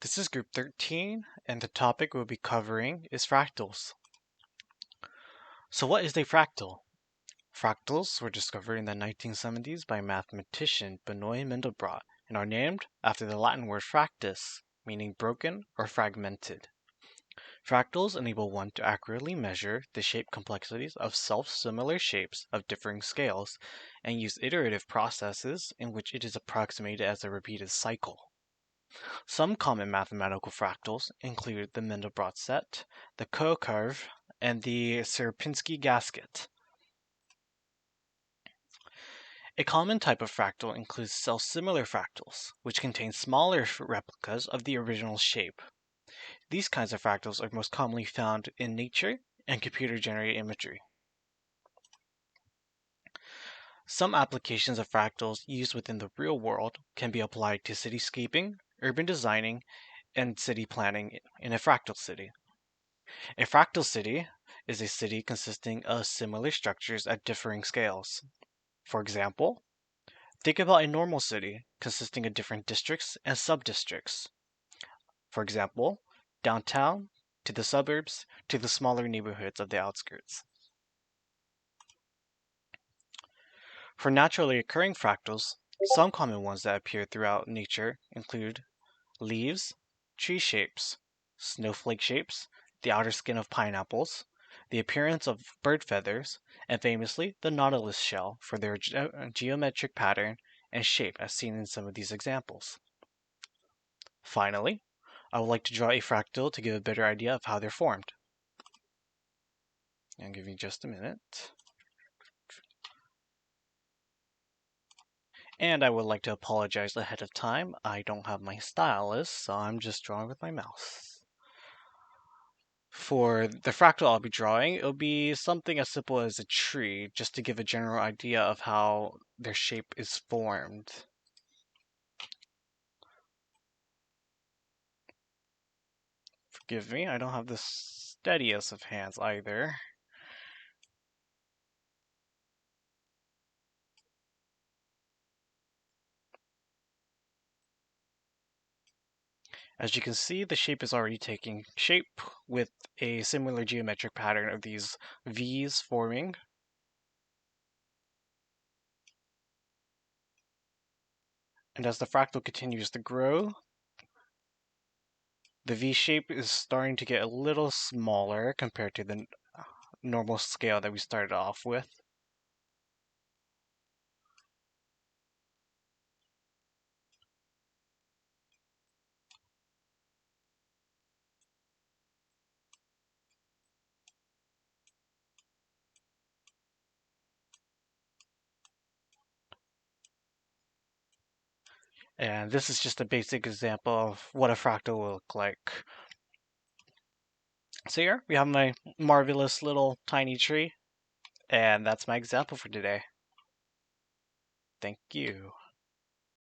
This is group 13, and the topic we'll be covering is fractals. So what is a fractal? Fractals were discovered in the 1970s by mathematician Benoit Mandelbrot and are named after the Latin word fractus, meaning broken or fragmented. Fractals enable one to accurately measure the shape complexities of self-similar shapes of differing scales and use iterative processes in which it is approximated as a repeated cycle. Some common mathematical fractals include the Mandelbrot set, the Koh curve, and the Sierpinski gasket. A common type of fractal includes self-similar fractals, which contain smaller replicas of the original shape. These kinds of fractals are most commonly found in nature and computer-generated imagery. Some applications of fractals used within the real world can be applied to cityscaping, urban designing, and city planning in a fractal city. A fractal city is a city consisting of similar structures at differing scales. For example, think about a normal city consisting of different districts and sub-districts. For example, downtown to the suburbs to the smaller neighborhoods of the outskirts. For naturally occurring fractals, some common ones that appear throughout nature include leaves, tree shapes, snowflake shapes, the outer skin of pineapples, the appearance of bird feathers, and famously the nautilus shell for their geometric pattern and shape as seen in some of these examples. Finally, I would like to draw a fractal to give a better idea of how they're formed. I'll give you just a minute. And I would like to apologize ahead of time. I don't have my stylus, so I'm just drawing with my mouse. For the fractal I'll be drawing, it'll be something as simple as a tree, just to give a general idea of how their shape is formed. Forgive me, I don't have the steadiest of hands either. As you can see, the shape is already taking shape with a similar geometric pattern of these V's forming. And as the fractal continues to grow, the V shape is starting to get a little smaller compared to the normal scale that we started off with. And this is just a basic example of what a fractal will look like. So here we have my marvelous little tiny tree, and that's my example for today. Thank you.